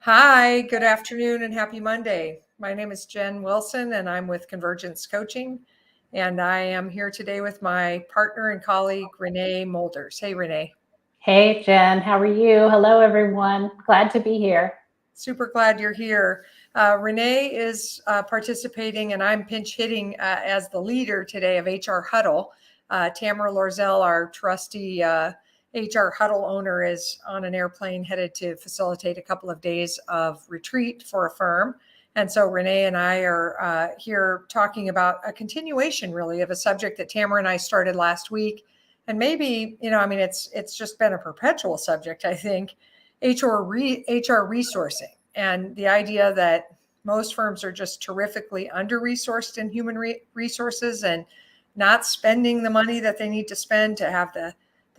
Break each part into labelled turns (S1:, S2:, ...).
S1: Hi, good afternoon and happy Monday. My name is Jen Wilson and I'm with Convergence Coaching. And I am here today with my partner and colleague, Renee Moelders. Hey, Renee.
S2: Hey, Jen, how are you? Hello, everyone. Glad to be here.
S1: Super glad you're here. Renee is participating and I'm pinch hitting as the leader today of HR Huddle. Tamara Lorzell, our trusty HR Huddle owner, is on an airplane headed to facilitate a couple of days of retreat for a firm. And so Renee and I are here talking about a continuation, really, of a subject that Tamara and I started last week. And maybe, it's just been a perpetual subject, I think, HR resourcing, and the idea that most firms are just terrifically under-resourced in human resources and not spending the money that they need to spend to have the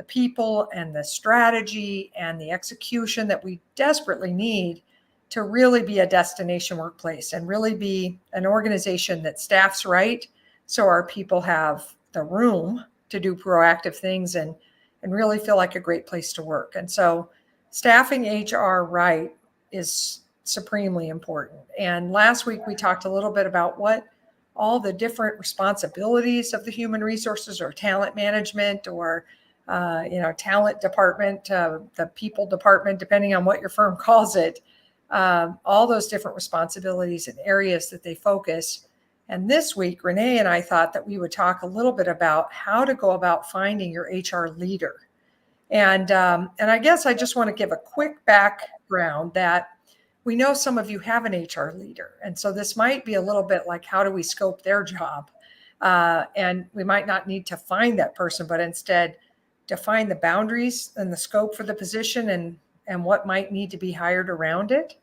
S1: people and the strategy and the execution that we desperately need to really be a destination workplace and really be an organization that staffs right, so our people have the room to do proactive things and really feel like a great place to work. And so staffing HR right is supremely important. And last week we talked a little bit about what all the different responsibilities of the human resources or talent management or talent department, the people department, depending on what your firm calls it, all those different responsibilities and areas that they focus. And this week, Renee and I thought that we would talk a little bit about how to go about finding your HR leader. And I guess I just want to give a quick background that we know some of you have an HR leader. And so this might be a little bit like, how do we scope their job? And we might not need to find that person, but instead define the boundaries and the scope for the position and what might need to be hired around it.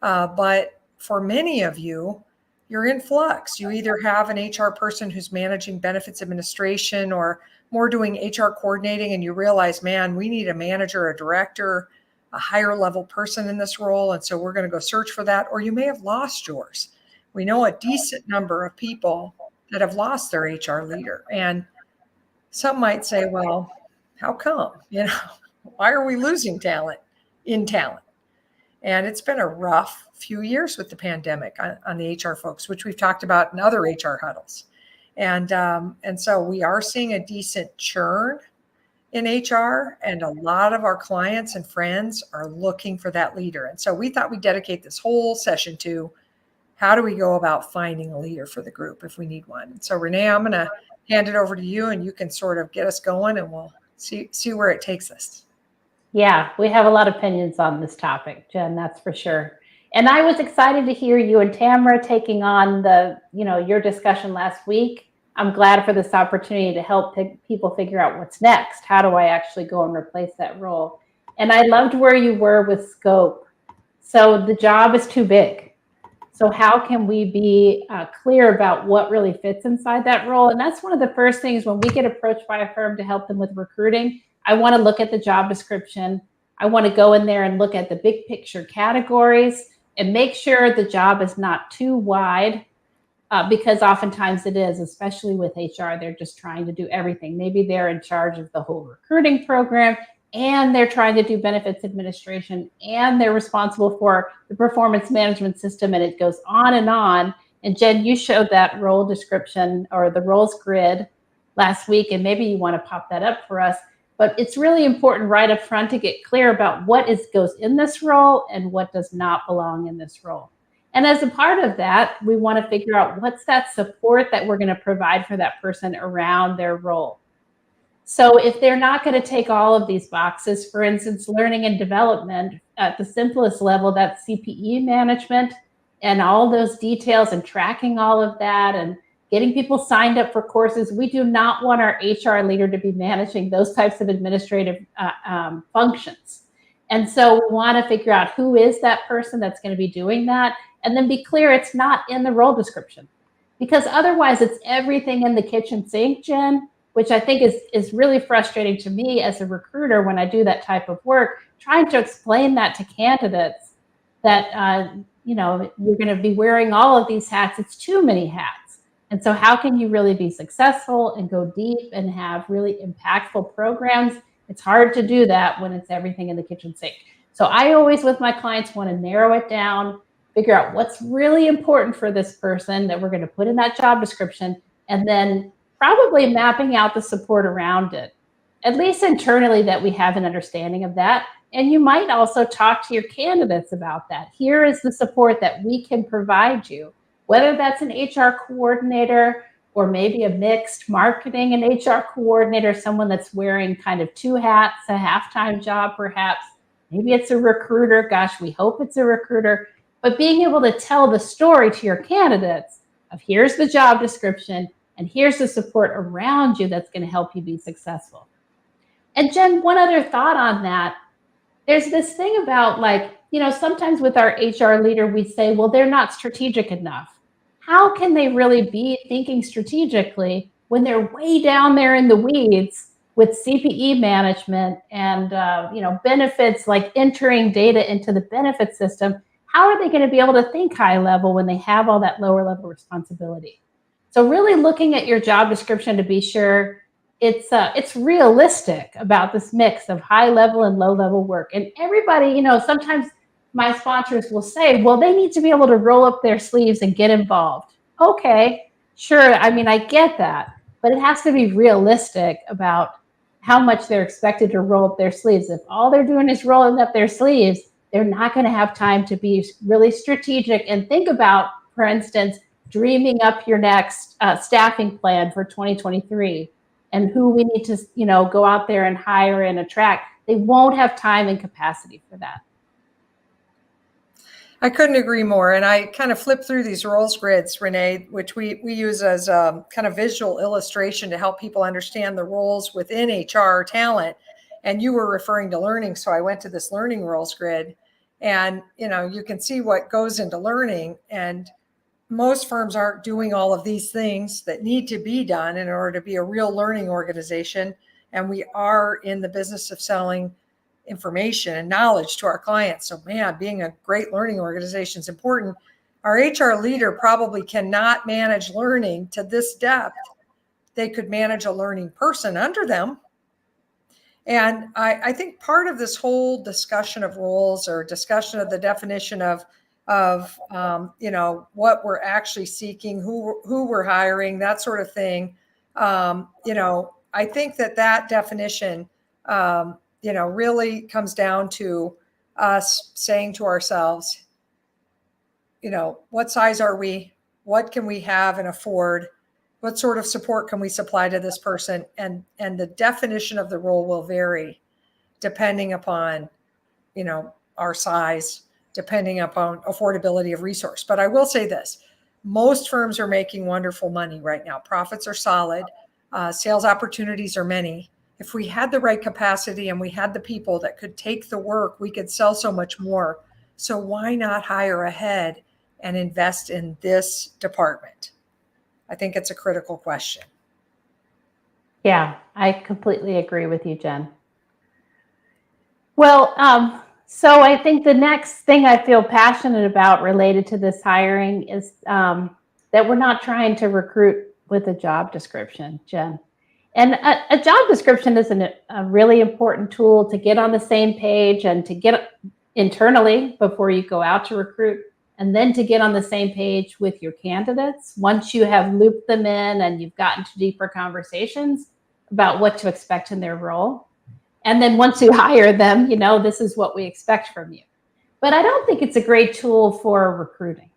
S1: But for many of you, you're in flux. You either have an HR person who's managing benefits administration or more doing HR coordinating, and you realize, man, we need a manager, a director, a higher level person in this role. And so we're going to go search for that. Or you may have lost yours. We know a decent number of people that have lost their HR leader. And some might say, well, how come? Why are we losing talent in talent? And it's been a rough few years with the pandemic on the HR folks, which we've talked about in other HR huddles. And so we are seeing a decent churn in HR, and a lot of our clients and friends are looking for that leader. And so we thought we'd dedicate this whole session to how do we go about finding a leader for the group if we need one. And so Renee, I'm going to hand it over to you and you can sort of get us going and we'll see where it takes us.
S2: Yeah, we have a lot of opinions on this topic, Jen, that's for sure. And I was excited to hear you and Tamara taking on your discussion last week. I'm glad for this opportunity to help people figure out what's next. How do I actually go and replace that role? And I loved where you were with scope. So the job is too big. So how can we be clear about what really fits inside that role? And that's one of the first things when we get approached by a firm to help them with recruiting. I want to look at the job description. I want to go in there and look at the big picture categories and make sure the job is not too wide, because oftentimes it is, especially with HR. They're just trying to do everything. Maybe they're in charge of the whole recruiting program, and they're trying to do benefits administration, and they're responsible for the performance management system, and it goes on and on. And Jen, you showed that role description or the roles grid last week, and maybe you want to pop that up for us. But it's really important right up front to get clear about what goes in this role and what does not belong in this role. And as a part of that, we want to figure out what's that support that we're going to provide for that person around their role. So if they're not going to take all of these boxes, for instance, learning and development at the simplest level, that's CPE management and all those details and tracking all of that and getting people signed up for courses. We do not want our HR leader to be managing those types of administrative functions. And so we want to figure out who is that person that's going to be doing that, and then be clear it's not in the role description. Because otherwise it's everything in the kitchen sink, Jen, which I think is really frustrating to me as a recruiter when I do that type of work, trying to explain that to candidates that you're going to be wearing all of these hats. It's too many hats. And so how can you really be successful and go deep and have really impactful programs? It's hard to do that when it's everything in the kitchen sink. So I always, with my clients, want to narrow it down, figure out what's really important for this person that we're going to put in that job description, and then probably mapping out the support around it, at least internally, that we have an understanding of that. And you might also talk to your candidates about that. Here is the support that we can provide you, whether that's an HR coordinator or maybe a mixed marketing and HR coordinator, someone that's wearing kind of two hats, a half-time job perhaps. Maybe it's a recruiter. Gosh, we hope it's a recruiter. But being able to tell the story to your candidates of here's the job description and here's the support around you that's going to help you be successful. And Jen, one other thought on that. There's this thing about, like, sometimes with our HR leader, we say, well, they're not strategic enough. How can they really be thinking strategically when they're way down there in the weeds with CPE management and benefits, like entering data into the benefit system? How are they going to be able to think high level when they have all that lower level responsibility? So really looking at your job description to be sure it's realistic about this mix of high level and low level work. And everybody, sometimes my sponsors will say, well, they need to be able to roll up their sleeves and get involved. Okay, sure. I mean, I get that, but it has to be realistic about how much they're expected to roll up their sleeves. If all they're doing is rolling up their sleeves, they're not going to have time to be really strategic and think about, for instance, dreaming up your next staffing plan for 2023 and who we need to, go out there and hire and attract. They won't have time and capacity for that.
S1: I couldn't agree more. And I kind of flipped through these roles grids, Renee, which we use as a kind of visual illustration to help people understand the roles within HR talent. And you were referring to learning, so I went to this learning roles grid. And, you can see what goes into learning. And most firms aren't doing all of these things that need to be done in order to be a real learning organization. And we are in the business of selling information and knowledge to our clients. So, man, being a great learning organization is important. Our HR leader probably cannot manage learning to this depth. They could manage a learning person under them. And I think part of this whole discussion of roles, or discussion of the definition of what we're actually seeking, who we're hiring, that sort of thing. I think that definition, really comes down to us saying to ourselves, what size are we? What can we have and afford? What sort of support can we supply to this person? And the definition of the role will vary depending upon, our size, depending upon affordability of resource. But I will say this, most firms are making wonderful money right now. Profits are solid. Sales opportunities are many. If we had the right capacity and we had the people that could take the work, we could sell so much more. So why not hire ahead and invest in this department? I think it's a critical question.
S2: Yeah, I completely agree with you, Jen. Well, so I think the next thing I feel passionate about related to this hiring is that we're not trying to recruit with a job description, Jen. And a job description is a really important tool to get on the same page and to get internally before you go out to recruit, and then to get on the same page with your candidates once you have looped them in and you've gotten to deeper conversations about what to expect in their role. And then once you hire them, this is what we expect from you. But I don't think it's a great tool for recruiting.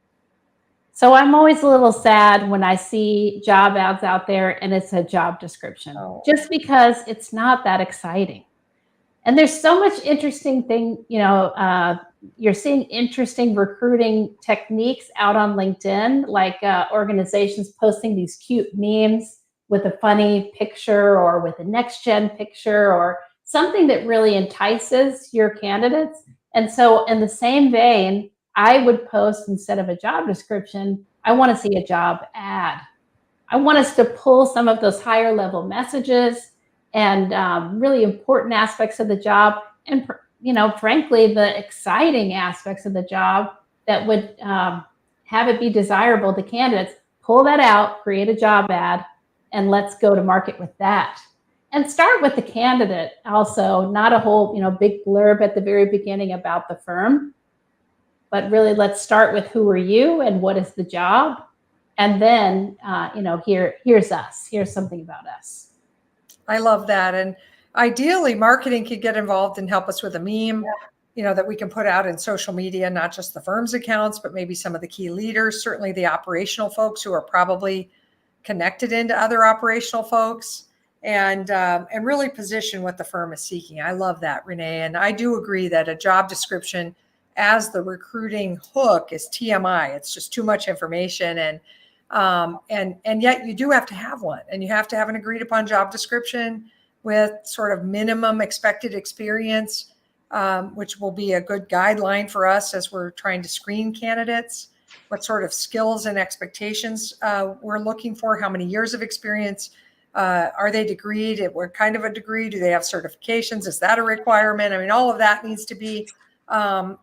S2: So I'm always a little sad when I see job ads out there and it's a job description, just because it's not that exciting. And there's so much interesting thing, you're seeing interesting recruiting techniques out on LinkedIn, like organizations posting these cute memes with a funny picture or with a next gen picture or something that really entices your candidates. And so in the same vein, I would post, instead of a job description, I want to see a job ad. I want us to pull some of those higher level messages and really important aspects of the job, and frankly, the exciting aspects of the job that would have it be desirable to candidates. Pull that out, create a job ad, and let's go to market with that. And start with the candidate also, not a whole, big blurb at the very beginning about the firm, but really let's start with who are you and what is the job? And then, here's us, here's something about us.
S1: I love that. And ideally, marketing could get involved and help us with a meme, that we can put out in social media, not just the firm's accounts, but maybe some of the key leaders, certainly the operational folks who are probably connected into other operational folks, and really position what the firm is seeking. I love that, Renee. And I do agree that a job description as the recruiting hook is TMI. It's just too much information. And yet you do have to have one, and you have to have an agreed upon job description with sort of minimum expected experience, which will be a good guideline for us as we're trying to screen candidates, what sort of skills and expectations we're looking for, how many years of experience, are they degreed, what kind of a degree, do they have certifications, is that a requirement? I mean, all of that needs to be, kind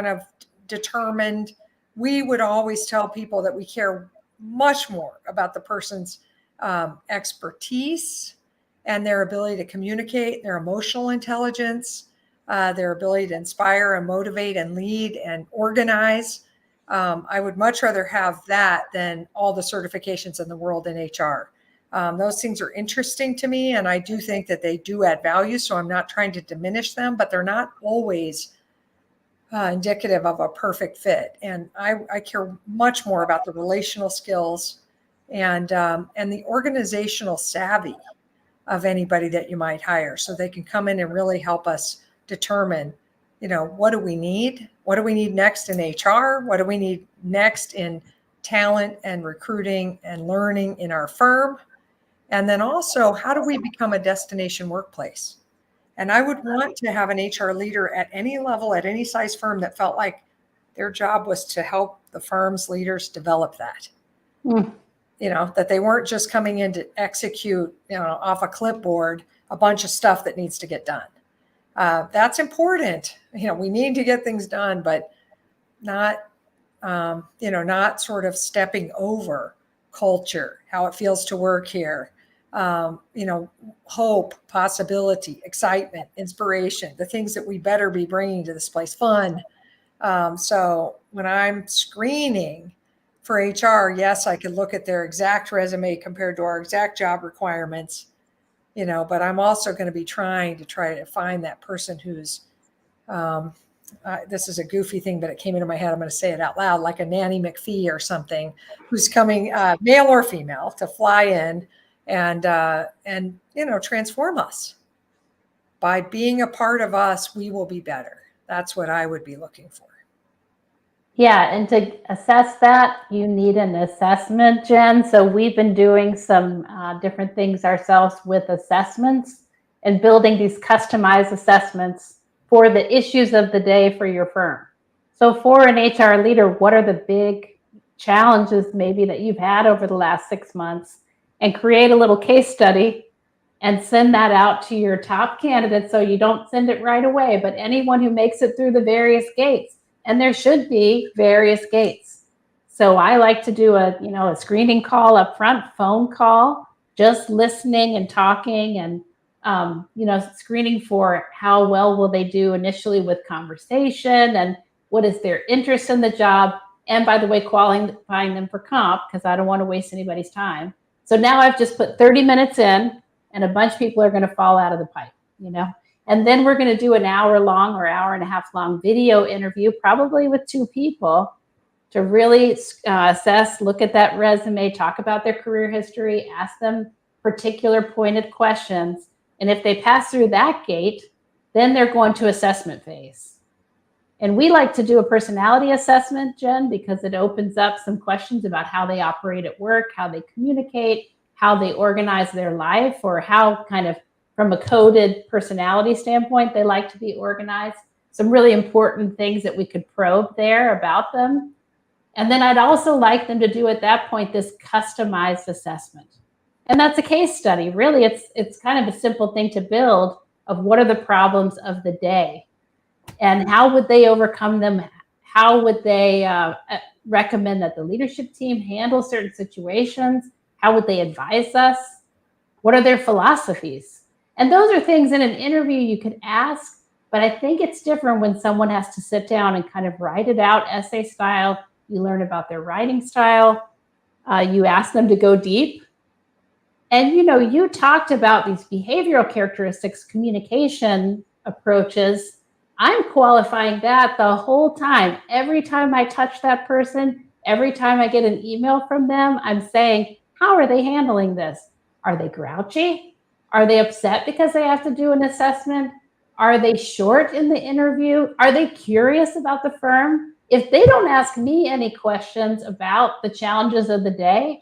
S1: of determined. We would always tell people that we care much more about the person's expertise and their ability to communicate, their emotional intelligence, their ability to inspire and motivate and lead and organize. I would much rather have that than all the certifications in the world in HR. Those things are interesting to me, and I do think that they do add value, so I'm not trying to diminish them, but they're not always indicative of a perfect fit. And I care much more about the relational skills and the organizational savvy of anybody that you might hire, so they can come in and really help us determine, what do we need? What do we need next in HR? What do we need next in talent and recruiting and learning in our firm? And then also, how do we become a destination workplace? And I would want to have an HR leader at any level, at any size firm, that felt like their job was to help the firm's leaders develop that. That they weren't just coming in to execute, off a clipboard, a bunch of stuff that needs to get done. That's important. We need to get things done, but not, not sort of stepping over culture, how it feels to work here. Hope, possibility, excitement, inspiration, the things that we better be bringing to this place, fun. So when I'm screening for HR, yes, I could look at their exact resume compared to our exact job requirements, but I'm also going to be trying to find that person who's, this is a goofy thing, but it came into my head. I'm going to say it out loud, like a Nanny McPhee or something, who's coming, male or female, to fly in and transform us. By being a part of us, we will be better. That's what I would be looking for.
S2: Yeah, and to assess that, you need an assessment, Jen. So we've been doing some different things ourselves with assessments and building these customized assessments for the issues of the day for your firm. So for an HR leader, what are the big challenges maybe that you've had over the last 6 months? And create a little case study and send that out to your top candidates. So you don't send it right away, but anyone who makes it through the various gates, and there should be various gates. So I like to do a screening call up front, phone call, just listening and talking and, screening for how well will they do initially with conversation and what is their interest in the job. And by the way, qualifying them for comp, because I don't want to waste anybody's time. So now I've just put 30 minutes in, and a bunch of people are going to fall out of the pipe, And then we're going to do an hour-long or hour-and-a-half-long video interview, probably with 2 people, to really assess, look at that resume, talk about their career history, ask them particular pointed questions. And if they pass through that gate, then they're going to assessment phase. And we like to do a personality assessment, Jen, because it opens up some questions about how they operate at work, how they communicate, how they organize their life, or how kind of from a coded personality standpoint they like to be organized. Some really important things that we could probe there about them. And then I'd also like them to do at that point this customized assessment. And that's a case study. Really, it's kind of a simple thing to build of what are the problems of the day. And how would they overcome them? How would they recommend that the leadership team handle certain situations? How would they advise us? What are their philosophies? And those are things in an interview you could ask, but I think it's different when someone has to sit down and kind of write it out essay style. You learn about their writing style. You ask them to go deep. And you talked about these behavioral characteristics, communication approaches. I'm qualifying that the whole time. Every time I touch that person, every time I get an email from them, I'm saying, how are they handling this? Are they grouchy? Are they upset because they have to do an assessment? Are they short in the interview? Are they curious about the firm? If they don't ask me any questions about the challenges of the day,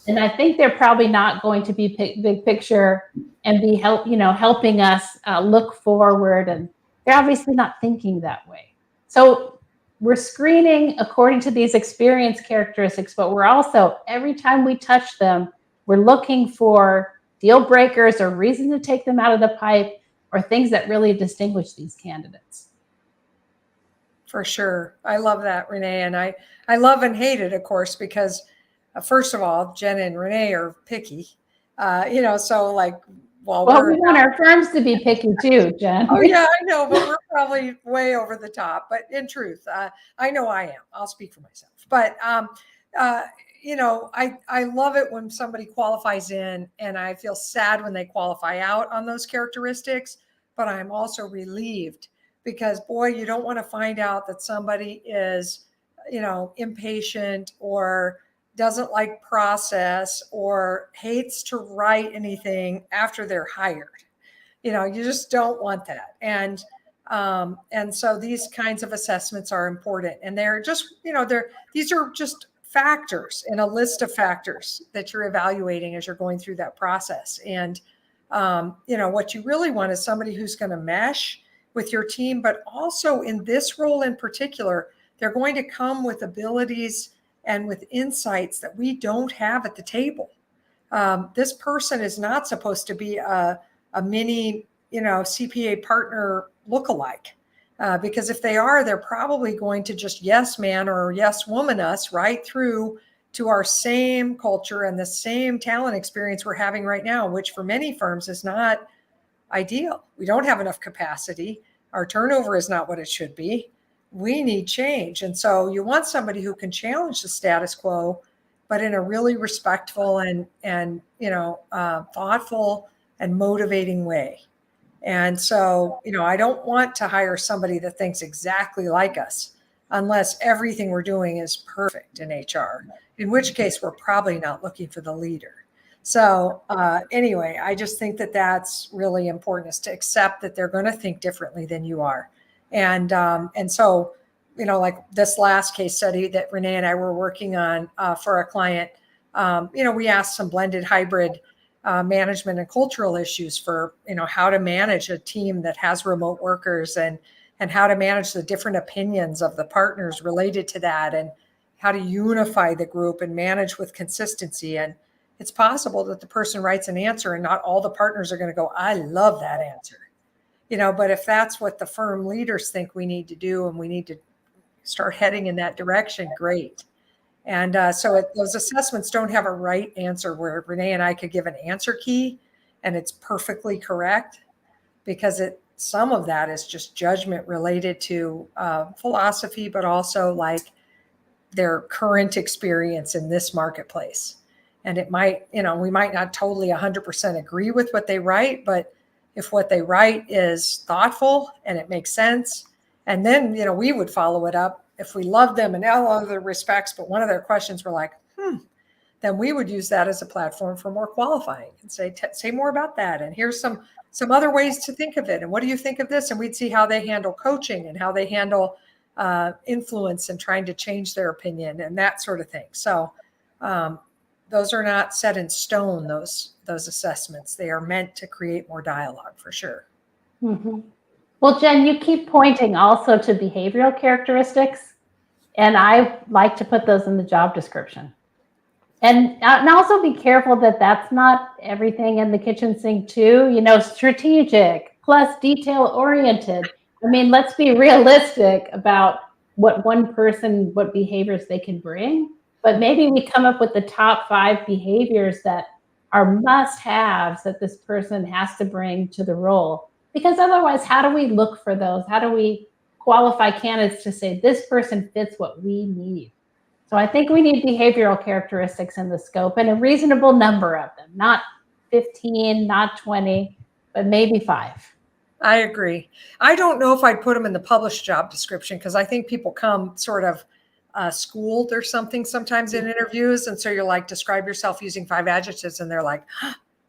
S2: and I think they're probably not going to be big picture and be helping us look forward. And they're obviously not thinking that way. So we're screening according to these experience characteristics, but we're also, every time we touch them, we're looking for deal breakers or reason to take them out of the pipe or things that really distinguish these candidates.
S1: For sure. I love that, Renee. And I love and hate it, of course, because first of all, Jen and Renee are picky, so like,
S2: well, we want our firms to be picky too, Jen.
S1: Oh yeah, I know, but we're probably way over the top. But in truth, I know I am. I'll speak for myself. But I love it when somebody qualifies in, and I feel sad when they qualify out on those characteristics. But I'm also relieved because, boy, you don't want to find out that somebody is, impatient or doesn't like process or hates to write anything after they're hired. You just don't want that. And so these kinds of assessments are important, and they're just, these are just factors in a list of factors that you're evaluating as you're going through that process. And, what you really want is somebody who's going to mesh with your team, but also in this role in particular, they're going to come with abilities and with insights that we don't have at the table. This person is not supposed to be a mini, CPA partner lookalike, because if they are, they're probably going to just yes man or yes woman us right through to our same culture and the same talent experience we're having right now, which for many firms is not ideal. We don't have enough capacity. Our turnover is not what it should be. We need change. And so you want somebody who can challenge the status quo, but in a really respectful and thoughtful and motivating way. And so, I don't want to hire somebody that thinks exactly like us unless everything we're doing is perfect in HR, in which case we're probably not looking for the leader. So anyway, I just think that that's really important, is to accept that they're going to think differently than you are. And so, like this last case study that Renee and I were working on for a client, we asked some blended hybrid management and cultural issues for, how to manage a team that has remote workers and how to manage the different opinions of the partners related to that, and how to unify the group and manage with consistency. And it's possible that the person writes an answer and not all the partners are going to go, I love that answer. But if that's what the firm leaders think we need to do and we need to start heading in that direction, great. And so those assessments don't have a right answer where Renee and I could give an answer key and it's perfectly correct, because some of that is just judgment related to philosophy, but also like their current experience in this marketplace. And it might, we might not totally 100% agree with what they write, but if what they write is thoughtful and it makes sense, and then, we would follow it up if we loved them in all other respects, but one of their questions were like, then we would use that as a platform for more qualifying and say more about that. And here's some other ways to think of it. And what do you think of this? And we'd see how they handle coaching and how they handle influence and trying to change their opinion and that sort of thing. So those are not set in stone, those assessments. They are meant to create more dialogue for sure.
S2: Mm-hmm. Well, Jen, you keep pointing also to behavioral characteristics, and I like to put those in the job description. And also be careful that that's not everything in the kitchen sink too, strategic plus detail oriented. I mean, let's be realistic about what behaviors they can bring, but maybe we come up with the top 5 behaviors that are must-haves that this person has to bring to the role. Because otherwise, how do we look for those? How do we qualify candidates to say this person fits what we need? So I think we need behavioral characteristics in the scope and a reasonable number of them, not 15, not 20, but maybe 5.
S1: I agree. I don't know if I'd put them in the published job description because I think people come sort of schooled or something sometimes in interviews. And so you're like, describe yourself using 5 adjectives. And they're like,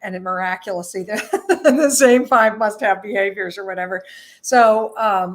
S1: and then miraculously, the same 5 must have behaviors or whatever. So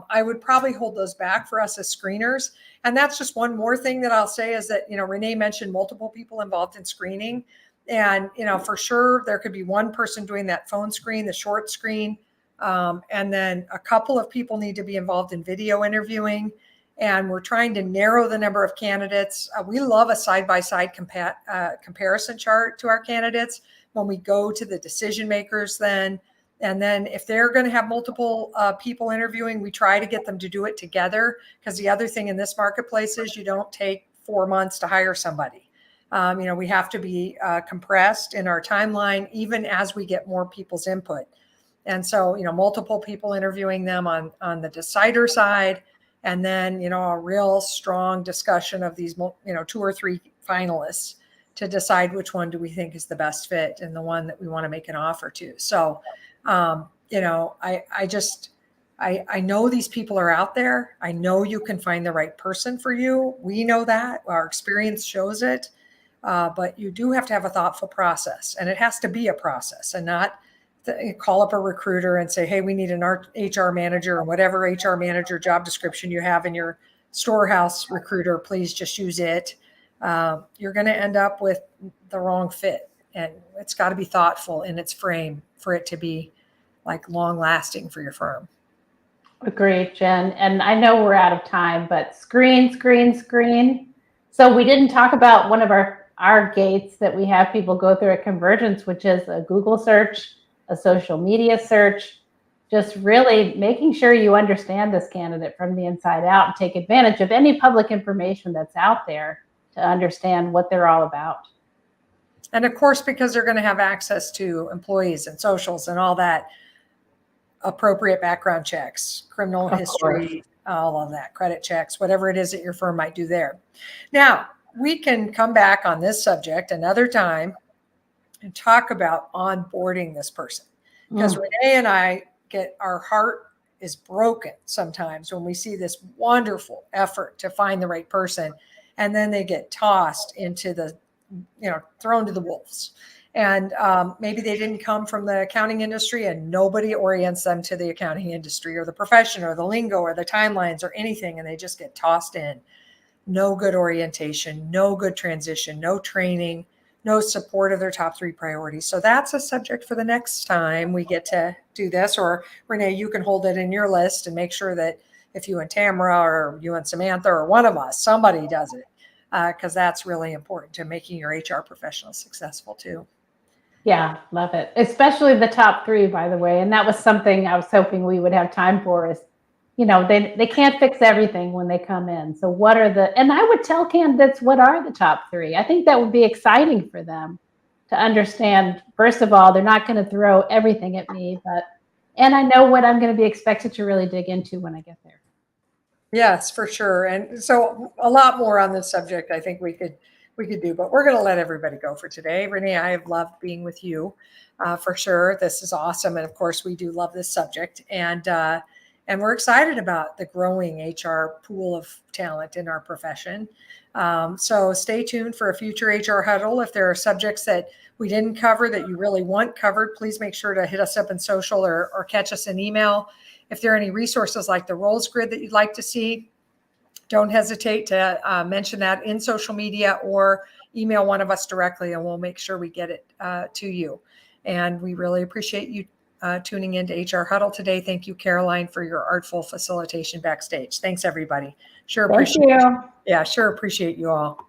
S1: I would probably hold those back for us as screeners. And that's just one more thing that I'll say is that, Renee mentioned multiple people involved in screening. And, for sure, there could be one person doing that phone screen, the short screen. And then a couple of people need to be involved in video interviewing. And we're trying to narrow the number of candidates. We love a side-by-side comparison chart to our candidates when we go to the decision makers then. And then if they're going to have multiple people interviewing, we try to get them to do it together. Because the other thing in this marketplace is you don't take 4 months to hire somebody. We have to be compressed in our timeline, even as we get more people's input. And so, multiple people interviewing them on the decider side, and then, a real strong discussion of these, 2 or 3 finalists to decide which one do we think is the best fit and the one that we want to make an offer to. So, I know these people are out there. I know you can find the right person for you. We know that. Our experience shows it. But you do have to have a thoughtful process, and it has to be a process and not call up a recruiter and say, hey, we need an HR manager, or whatever HR manager job description you have in your storehouse recruiter, please just use it. You're going to end up with the wrong fit, and it's got to be thoughtful in its frame for it to be like long lasting for your firm.
S2: Agreed, Jen. And I know we're out of time, but screen. So we didn't talk about one of our gates that we have people go through at Convergence, which is a Google search, a social media search, just really making sure you understand this candidate from the inside out and take advantage of any public information that's out there to understand what they're all about.
S1: And of course, because they're going to have access to employees and socials and all that, appropriate background checks, criminal history, all of that, credit checks, whatever it is that your firm might do there. Now, we can come back on this subject another time and talk about onboarding this person, because Renee and I our heart is broken sometimes when we see this wonderful effort to find the right person, and then they get tossed into thrown to the wolves. And maybe they didn't come from the accounting industry, and nobody orients them to the accounting industry or the profession or the lingo or the timelines or anything, and they just get tossed in. No good orientation, no good transition, no training, no support of their top 3 priorities. So that's a subject for the next time we get to do this. Or Renee, you can hold it in your list and make sure that if you and Tamara or you and Samantha or one of us, somebody does it, because that's really important to making your HR professional successful too.
S2: Yeah, love it. Especially the top 3, by the way. And that was something I was hoping we would have time for is, they can't fix everything when they come in. So and I would tell candidates, what are the top 3? I think that would be exciting for them to understand. First of all, they're not going to throw everything at me, and I know what I'm going to be expected to really dig into when I get there.
S1: Yes, for sure. And so a lot more on this subject, I think we could do, but we're going to let everybody go for today. Renee, I have loved being with you for sure. This is awesome. And of course, we do love this subject. And we're excited about the growing HR pool of talent in our profession. So stay tuned for a future HR Huddle. If there are subjects that we didn't cover that you really want covered, please make sure to hit us up in social or catch us in email. If there are any resources like the roles grid that you'd like to see, don't hesitate to mention that in social media or email one of us directly, and we'll make sure we get it to you. And we really appreciate you tuning into HR Huddle today. Thank you, Caroline, for your artful facilitation backstage. Thanks, everybody. Sure appreciate you. Yeah, sure appreciate you all.